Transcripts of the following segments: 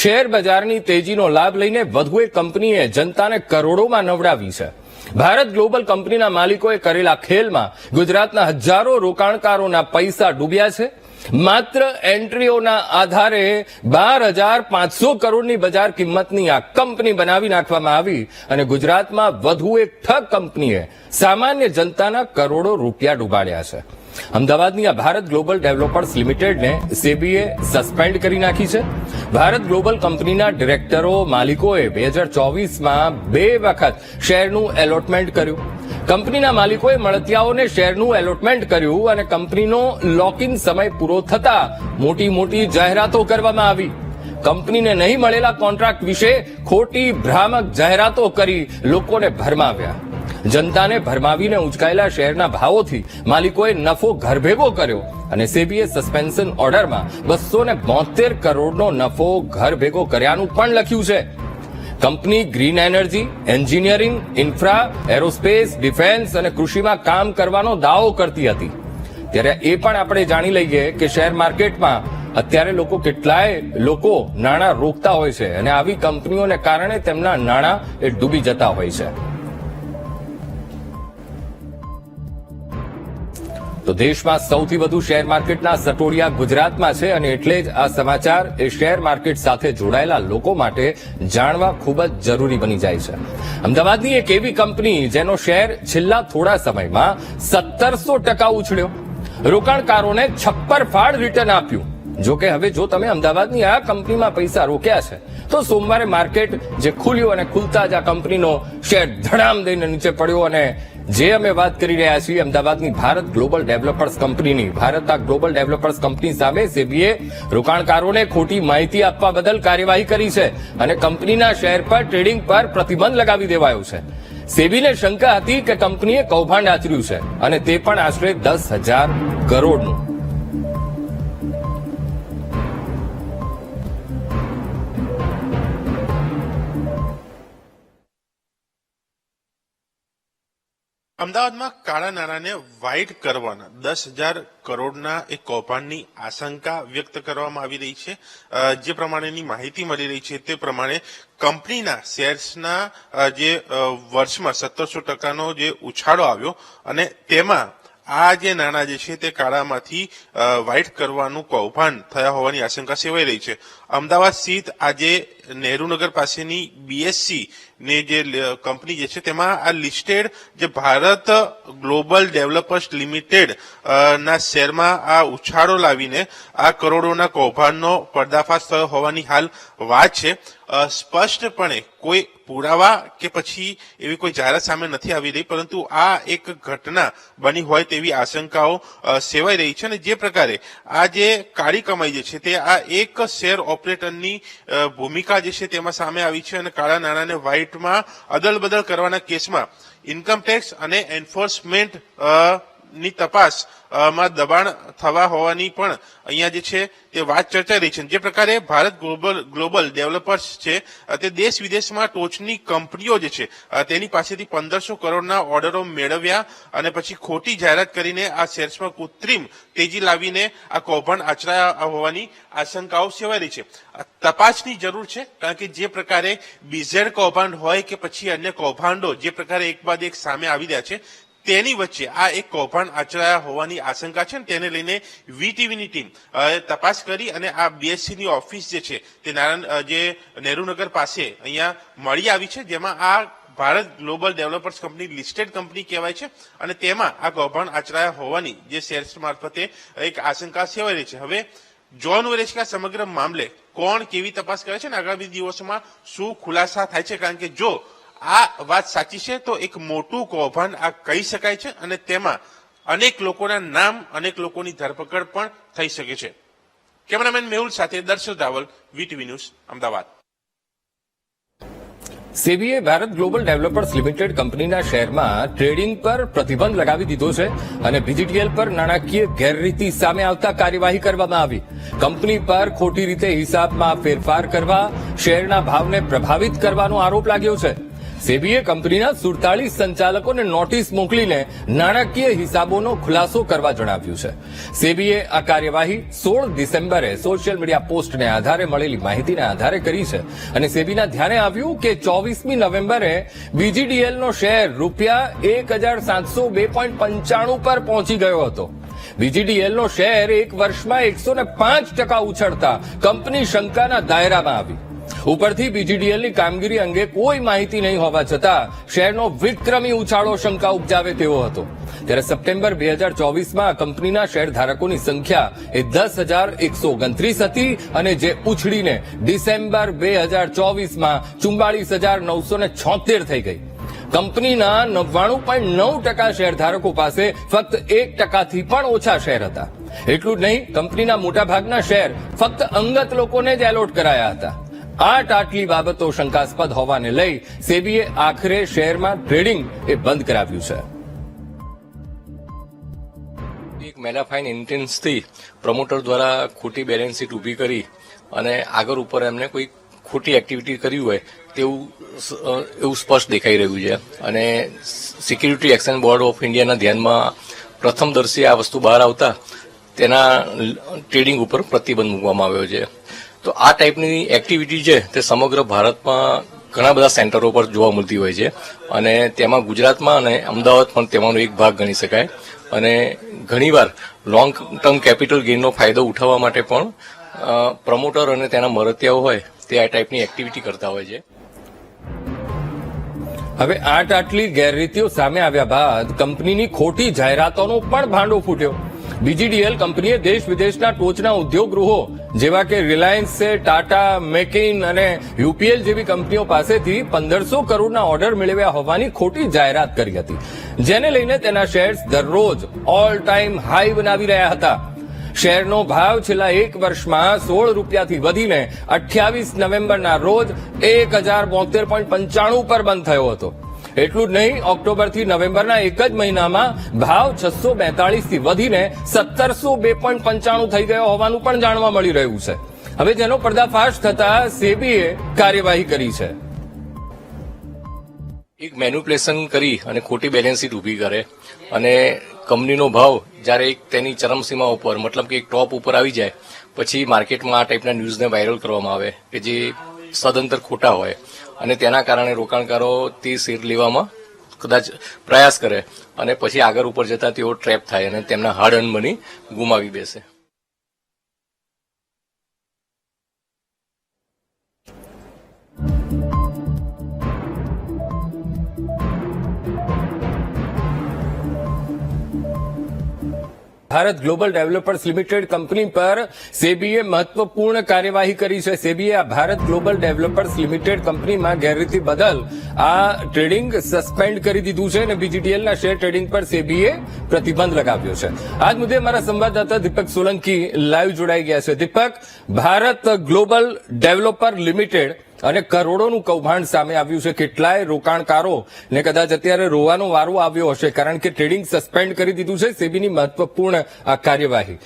Share બજારની તેજીનો લાભ લઈને વધુ એક કંપનીએ જનતાને કરોડોમાં નવડાવી છે. ભારત ગ્લોબલ કંપનીના માલિકોએ કરેલા ખેલમાં ગુજરાતના હજારો રોકાણકારોના પૈસા ડૂબ્યા છે. માત્ર એન્ટ્રીઓના આધારે 12,500 કરોડની બજાર કિંમતની આ કંપની બનાવી નાખવામાં આવી અને ગુજરાતમાં વધુ એક ઠગ કંપનીએ સામાન્ય જનતાના કરોડો રૂપિયા ડૂબાડ્યા છે. અમદાવાદની આ ભારત ગ્લોબલ ડેવલપર્સ લિમિટેડને સેબીએ સસ્પેન્ડ કરી નાખી છે. ભારત ગ્લોબલ કંપનીના ડિરેક્ટરો માલિકોએ 2024માં 2 વખત શેરનું એલોટમેન્ટ કર્યું. કંપનીના માલિકોએ મળતિયાઓને શેરનું એલોટમેન્ટ કર્યું અને કંપનીનો લોકઇન સમય પૂરો થતા મોટી જાહેરાતો કરવામાં આવી. કંપનીને નહીં મળેલા કોન્ટ્રાક્ટ વિશે ખોટી ભ્રામક જાહેરાતો કરી લોકોને ભરમાવ્યા. જનતાને ભરમાવીને ઉંચકાયેલા શેરના ભાવોથી માલિકોએ નફો ઘરભેગો કર્યો અને સેબીએ સસ્પેન્શન ઓર્ડરમાં 272 કરોડનો નફો ઘરભેગો કર્યાનું પણ લખ્યું છે. Company green energy, engineering, infra, aerospace, defence અને કૃષિમાં કામ કરવાનો દાવો કરતી હતી. ત્યારે એ પણ આપણે જાણી લઈએ કે શેર માર્કેટમાં અત્યારે કેટલાય લોકો નાણાં રોકતા હોય છે અને આવી કંપનીઓને કારણે તેમના નાણાં ડૂબી જતા હોય છે. તો દેશમાં સૌથી વધુ શેર માર્કેટના સટોડિયા ગુજરાતમાં છે અને એટલે જ આ સમાચાર એ શેર માર્કેટ સાથે જોડાયેલા લોકો માટે જાણવા ખૂબ જ જરૂરી બની જાય છે. અમદાવાદની એક એવી કંપની જેનો શેર છેલ્લા થોડા સમયમાં 1700% ઉછળ્યો, રોકાણકારોને છપ્પરફાડ રિટર્ન આપ્યું. જો કે હવે જો તમે અમદાવાદની આ કંપનીમાં પૈસા રોક્યા છે તો સોમવારે માર્કેટ જે ખુલ્યું અને ખુલતા જ આ કંપનીનો શેર ધડામ દઈને નીચે પડ્યો અને જે અમે વાત કરી રહ્યા છીએ અમદાવાદની ભારત ગ્લોબલ ડેવલપર્સ કંપનીની, ભારત ગ્લોબલ ડેવલપર્સ કંપની સામે સેબીએ રોકાણકારોને ખોટી માહિતી આપવા બદલ કાર્યવાહી કરી છે અને કંપનીના શેર પર ટ્રેડિંગ પર પ્રતિબંધ લગાવી દેવાયો છે. સેબીને શંકા હતી કે કંપનીએ કૌભાંડ આચર્યું છે અને તે પણ આશરે 10,000 કરોડનું. અમદાવાદમાં કાળા નાણાંને વ્હાઇટ કરવાના 10,000 કરોડના એક કૌભાંડની આશંકા વ્યક્ત કરવામાં આવી રહી છે. જે પ્રમાણેની માહિતી મળી રહી છે તે પ્રમાણે કંપનીના શેર્સના જે વર્ષમાં 1700%નો જે ઉછાળો આવ્યો અને તેમાં આ જે નાણાં જે છે તે કાળામાંથી વ્હાઇટ કરવાનું કૌભાંડ થયા હોવાની આશંકા સેવાઈ રહી છે. અમદાવાદ સ્થિત આજે નહેરુનગર પાસેની બીએસસી ની જે કંપની જે છે તેમાં આ લિસ્ટેડ જે ભારત ગ્લોબલ ડેવલપર્સ લિમિટેડ ના શેરમાં આ ઉછાળો લાવીને આ કરોડોના કૌભાંડનો પર્દાફાશ થયો હોવાની હાલ વાત છે. સ્પષ્ટપણે કોઈ પુરાવા કે પછી એવી કોઈ જાહેરાત સામે નથી આવી રહી, પરંતુ આ એક ઘટના બની હોય તેવી આશંકાઓ સેવાઈ રહી છે. અને જે પ્રકારે આ જે કાળી કમાઈ જે છે તે આ એક શેર ઓપરેટરની ભૂમિકા જે છે તેમાં સામે આવી છે અને કાળા નાણાંને વ્હાઇટમાં અદલ બદલ કરવાના કેસમાં ઇન્કમટેક્સ અને એન્ફોર્સમેન્ટ ની તપાસ માં દબાણ થવા હોવાની પણ અહીંયા જે છે તે વાત ચર્ચાઈ રહી છે. જે પ્રકારે ભારત ગ્લોબલ ડેવલપર્સ છે તે દેશ વિદેશમાં ટોચની કંપનીઓ જે છે તેની પાસેથી 1,500 કરોડના ઓર્ડરો મેળવ્યા અને પછી ખોટી જાહેરાત કરીને આ શેર્સમાં કૃત્રિમ તેજી લાવીને આ કૌભાંડ આચરાયા હોવાની આશંકાઓ સેવાઈ રહી છે. તપાસની જરૂર છે, કારણ કે જે પ્રકારે બીઝેડ કૌભાંડ હોય કે પછી અન્ય કૌભાંડો જે પ્રકારે એક બાદ એક સામે આવી રહ્યા છે તેની વચ્ચે આ એક કૌભાંડ આચરાયા હોવાની આશંકા છે. તેને લઈને વીટીવીની ટીમ તપાસ કરી અને આ બીએસસી ની ઓફિસ જે છે તે જે નહેરુનગર પાસે અહીંયા મળી આવી છે, જેમાં આ Bharat global developers company listed company કહેવાય છે અને તેમાં આ કૌભાંડ આચરાયા હોવાની જે શેર્સ મારફતે એક આશંકા સેવાઈ રહી છે. હવે જોવાનું રહેશે કે આ સમગ્ર મામલે કોણ કેવી તપાસ કરે છે અને આગામી દિવસોમાં શું ખુલાસા થાય છે, કારણ કે જો આ વાત સાચી છે તો એક મોટું કૌભાંડ આ કહી શકાય છે અને તેમાં અનેક લોકોના નામ, અનેક લોકોની ધરપકડ પણ થઈ શકે છે. કેમેરામેન મેહુલ સાથે દર્શક રાવલ, વીટીવી ન્યૂઝ, અમદાવાદ. સેબીએ ભારત ગ્લોબલ ડેવલપર્સ લિમિટેડ કંપનીના શેરમાં ટ્રેડિંગ પર પ્રતિબંધ લગાવી દીધો છે અને બીજીટીએલ પર નાણાકીય ગેરરીતિ સામે આવતા કાર્યવાહી કરવામાં આવી. કંપની પર ખોટી રીતે હિસાબમાં ફેરફાર કરવા, શેરના ભાવને પ્રભાવિત કરવાનો આરોપ લાગ્યો છે. સેબીએ કંપનીના 47 સંચાલકોને નોટિસ મોકલીને નાણાકીય હિસાબોનો ખુલાસો કરવા જણાવ્યું છે. સેબીએ આ કાર્યવાહી 16 ડિસેમ્બરે સોશિયલ મીડિયા પોસ્ટને આધારે મળેલી માહિતીના આધારે કરી છે અને સેબીના ધ્યાને આવ્યું કે 24મી નવેમ્બરે બીજીડીએલનો શેર ₹1,702.95 પર પહોંચી ગયો હતો. બીજીડીએલનો શેર એક વર્ષમાં 105% ઉછળતા કંપની શંકાના દાયરામાં આવી. ઉપરથી બીજીડીએલની કામગીરી અંગે કોઈ માહિતી નહીં હોવા છતાં શેરનો વિક્રમી ઉછાળો શંકા ઉપજાવે તેવો હતો. ત્યારે સપ્ટેમ્બર 2024માં કંપનીના શેરધારકોની સંખ્યા એ 10,129 હતી અને જે ઉછળીને ડિસેમ્બર 2024માં 44,976 થઈ ગઈ. કંપનીના 99.9% શેરધારકો પાસે ફક્ત 1%થી પણ ઓછા શેર હતા. એટલું જ નહીં, કંપનીના મોટાભાગના શેર ફક્ત અંગત લોકોને જ એલોટ કરાયા હતા. આટલી બાબતો શંકાસ્પદ હોવાને લઈ સેબીએ આખરે શેરમાં ટ્રેડિંગ એ બંધ કરાવ્યું છે. એક મેલાફાઇન ઇન્ટેન્સથી પ્રમોટર દ્વારા ખોટી બેલેન્સ શીટ ઊભી કરી અને આગળ ઉપર એમને કોઈ ખોટી એક્ટિવિટી કરી હોય તેવું એવું સ્પષ્ટ દેખાઈ રહ્યું છે અને સિક્યુરિટી એક્સચેન્જ બોર્ડ ઓફ ઇન્ડિયાના ધ્યાનમાં પ્રથમદર્શી આ વસ્તુ બહાર આવતા તેના ટ્રેડિંગ ઉપર પ્રતિબંધ મૂકવામાં આવ્યો છે. તો આ ટાઈપની એક્ટિવિટી છે તે સમગ્ર ભારતમાં ઘણા બધા સેન્ટરો પર જોવા મળતી હોય છે અને તેમાં ગુજરાતમાં અને અમદાવાદ પણ તેમાંનો એક ભાગ ગણી શકાય અને ઘણીવાર લોંગ ટર્મ કેપિટલ ગેઇનનો ફાયદો ઉઠાવવા માટે પણ પ્રમોટર અને તેના મળતિયાઓ હોય તે આ ટાઈપની એક્ટિવિટી કરતા હોય છે. હવે આટલી ગેરરીતિઓ સામે આવ્યા બાદ કંપનીની ખોટી જાહેરાતોનો પણ ભાંડો ફૂટ્યો. બીજીડીએલ કંપનીએ દેશ વિદેશના ટોચના ઉદ્યોગ ગૃહો જેવા કે રિલાયન્સ, ટાટા, મેકિન અને યુપીએલ જેવી કંપનીઓ પાસેથી 1,500 કરોડના ઓર્ડર મેળવ્યા હોવાની ખોટી જાહેરાત કરી હતી, જેને લઈને તેના શેર્સ દરરોજ ઓલ ટાઈમ હાઈ બનાવી રહ્યા હતા. શેરનો ભાવ છેલ્લા એક વર્ષમાં 16 રૂપિયાથી વધીને 28 નવેમ્બરના રોજ 1,072.95 પર બંધ થયો હતો. એટલું જ નહીં, ઓક્ટોબરથી નવેમ્બરના એક જ મહિનામાં ભાવ 642 થી વધીને 1,702.95 થઈ ગયો હોવાનું પણ જાણવા મળી રહ્યું છે. હવે જેનો પર્દાફાશ થતા સેબીએ કાર્યવાહી કરી છે. એક મેન્યુપ્યુલેશન કરી અને ખોટી બેલેન્સ શીટ ઊભી કરે અને કંપનીનો ભાવ જ્યારે તેની ચરમસીમા ઉપર મતલબ કે એક ટોપ ઉપર આવી જાય પછી માર્કેટમાં આ ટાઈપના ન્યૂઝને વાયરલ કરવામાં આવે કે જે સદંતર ખોટા હોય અને તેના કારણે રોકાણકારો તે શેર લેવામાં કદાચ પ્રયાસ કરે અને પછી આગળ ઉપર જતા તેઓ ટ્રેપ થાય અને તેમના હાર્ડ અર્ન મની ગુમાવી બેસે. Bharat global developers limited company પર સેબીએ મહત્વપૂર્ણ કાર્યવાહી કરી છે. સેબીએ આ ભારત ગ્લોબલ ડેવલપર્સ લિમિટેડ કંપનીમાં ગેરરીતિ બદલ આ ટ્રેડિંગ સસ્પેન્ડ કરી દીધું છે અને બીજીડીએલના શેર ટ્રેડિંગ પર સેબીએ પ્રતિબંધ લગાવ્યો છે. આજ મુદ્દે મારા સંવાદદાતા દીપક સોલંકી લાઈવ જોડાઈ ગયા છે. દીપક, ભારત ગ્લોબલ ડેવલપર લિમિટેડ અને કરોડોનું કૌભાંડ સામે આવ્યું છે. કેટલાય રોકાણકારો ને કદાચ અત્યારે રોવાનો વારો આવ્યો હશે કારણ કે ટ્રેડિંગ સસ્પેન્ડ કરી દીધું છે સેબીની મહત્વપૂર્ણ આ કાર્યવાહી.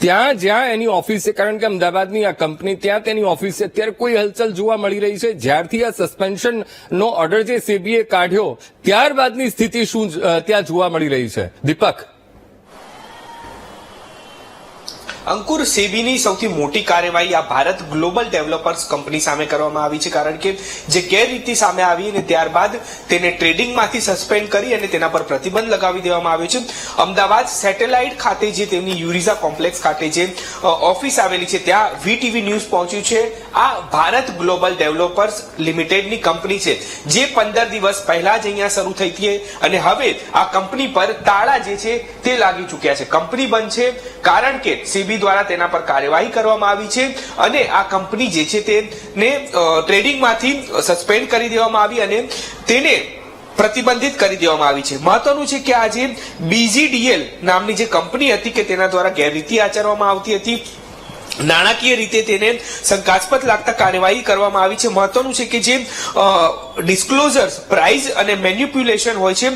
ત્યાં જ્યાં એની ઓફિસે, કારણ કે અમદાવાદની આ કંપની, ત્યાં તેની ઓફિસે અત્યારે કોઈ હલચલ જોવા મળી રહી છે? જ્યારથી આ સસ્પેન્શનનો ઓર્ડર જે સેબીએ કાઢ્યો ત્યારબાદની સ્થિતિ શું ત્યાં જોવા મળી રહી છે? દીપક. અંકુર, સેબીની સૌથી મોટી કાર્યવાહી આ ભારત ગ્લોબલ ડેવલપર્સ કંપની સામે કરવામાં આવી છે કારણ કે જે ગેરરીતિ સામે આવી અને ત્યારબાદ તેને ટ્રેડિંગમાંથી સસ્પેન્ડ કરી અને તેના પર પ્રતિબંધ લગાવી દેવામાં આવ્યો છે. અમદાવાદ સેટેલાઇટ ખાતે જે તેમની યુરિઝા કોમ્પ્લેક્સ ખાતે જે ઓફિસ આવેલી છે ત્યાં વીટીવી ન્યૂઝ પહોંચ્યું છે. આ ભારત ગ્લોબલ ડેવલપર્સ લિમિટેડની કંપની છે જે 15 દિવસ પહેલા જ અહીંયા શરૂ થઈ હતી અને હવે આ કંપની પર તાળા જે છે તે લાગી ચૂક્યા છે. કંપની બંધ છે કારણ કે સેબી દ્વારા તેના પર કાર્યવાહી કરવામાં આવી છે અને આ કંપની જે છે તેને ટ્રેડિંગમાંથી સસ્પેન્ડ કરી દેવામાં આવી અને તેને પ્રતિબંધિત કરી દેવામાં આવી છે. મહત્વનું છે કે આજે બીજીડીએલ નામની જે કંપની હતી કે તેના દ્વારા ગેરરીતિ આચરવામાં આવતી હતી, નાણાકીય રીતે તેને શંકાસ્પદ લાગતા કાર્યવાહી કરવામાં આવી છે. મહત્વનું છે કે જે ડિસ્ક્લોઝર્સ પ્રાઇસ અને મેન્યુપ્યુલેશન હોય છે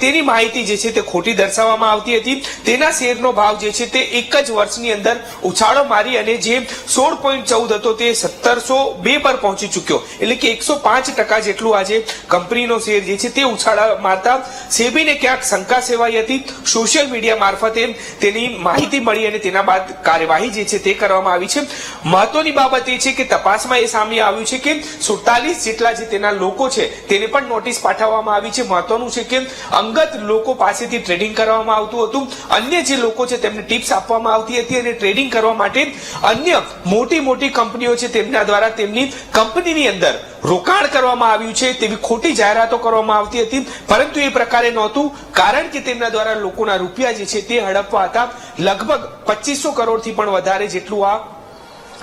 તેની માહિતી જે છે તે ખોટી દર્શાવવામાં આવતી હતી. તેના શેરનો ભાવ જે છે તે એક જ વર્ષની અંદર ઉછાળો મારી અને જે 16.14 હતો તે 1702 પર પહોંચી ચૂક્યો, એટલે કે 105% જેટલું આજે કંપનીનો શેર જે છે તે ઉછાળા મારતા સેબીને ક્યાંક શંકા સેવાઈ હતી. સોશિયલ મીડિયા મારફતે તેની માહિતી મળી અને તેના બાદ કાર્યવાહી જે છે તે કરવામાં આવી છે. મહત્વની બાબત એ છે કે તપાસમાં એ સામે આવ્યું છે કે 47 જેટલા જે તેના લોકો છે તેને પણ નોટિસ પાઠવવામાં આવી છે. મહત્વનું છે કે અંગત લોકો પાસેથી ટ્રેડિંગ કરવામાં આવતું હતું, અન્ય જે લોકો છે તેમને ટિપ્સ આપવામાં આવતી હતી અને ટ્રેડિંગ કરવા માટે અન્ય મોટી મોટી કંપનીઓ છે તેમના દ્વારા તેમની કંપનીની અંદર રોકાણ કરવામાં આવ્યું છે તેવી ખોટી જાહેરાતો કરવામાં આવતી હતી, પરંતુ એ પ્રકારે નહોતું, કારણ કે તેમના દ્વારા લોકોના રૂપિયા જે છે તે હડપવા હતા. લગભગ 2500 કરોડથી પણ વધારે જેટલું આ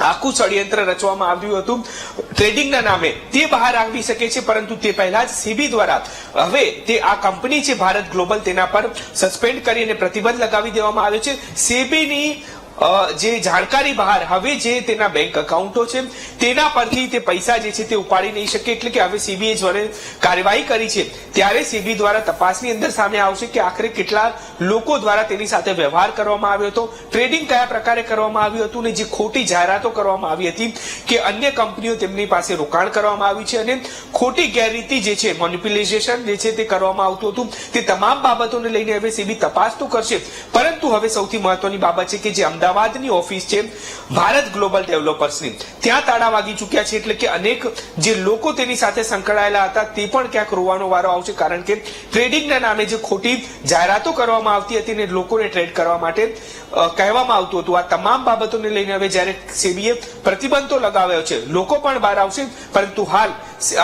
આખું ષડયંત્ર રચવામાં આવ્યું હતું ટ્રેડિંગના નામે. તે બહાર આવી શકે છે, પરંતુ તે પહેલા જ સેબી દ્વારા હવે તે આ કંપની છે ભારત ગ્લોબલ તેના પર સસ્પેન્ડ કરી અને પ્રતિબંધ લગાવી દેવામાં આવ્યો છે. સેબીની જે જાણકારી બહાર હવે જે તેના બેંક એકાઉન્ટો છે તેના પરથી તે પૈસા જે છે તે ઉપાડી નહીં શકે, એટલે કે હવે સેબીએ જ્યારે કાર્યવાહી કરી છે ત્યારે સેબી દ્વારા તપાસની અંદર સામે આવશે કે આખરે કેટલા લોકો દ્વારા તેની સાથે વ્યવહાર કરવામાં આવ્યો હતો, ટ્રેડિંગ કયા પ્રકારે કરવામાં આવ્યું હતું, ને જે ખોટી જાહેરાતો કરવામાં આવી હતી કે અન્ય કંપનીઓ તેમની પાસે રોકાણ કરવામાં આવી છે અને ખોટી ગેરરીતિ જે છે મોનિપ્યુલેશન જે છે તે કરવામાં આવતું હતું, તે તમામ બાબતોને લઈને હવે સેબી તપાસ તો કરશે. પરંતુ હવે સૌથી મહત્વની બાબત છે કે જે અમદાવાદની ઓફિસ છે ભારત ગ્લોબલ ડેવલપર્સની, ત્યાં તાળા વાગી ચૂક્યા છે, એટલે કે અનેક જે લોકો તેની સાથે સંકળાયેલા હતા તે પણ ક્યાંક રોવાનો વારો આવશે, કારણ કે ટ્રેડિંગના નામે જે ખોટી જાહેરાતો કરવામાં આવતી હતી અને લોકોને ટ્રેડ કરવા માટે કહેવામાં આવતું હતું. આ તમામ બાબતોને લઈને હવે જ્યારે સેબીએ પ્રતિબંધ તો લગાવ્યો છે, લોકો પણ બહાર આવશે, પરંતુ હાલ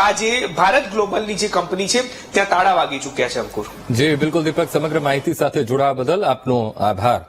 આ જે ભારત ગ્લોબલની જે કંપની છે ત્યાં તાળા વાગી ચૂક્યા છે. અંકુર જી બિલકુલ દીપક, સમગ્ર માહિતી સાથે જોડાવા બદલ આપનો આભાર.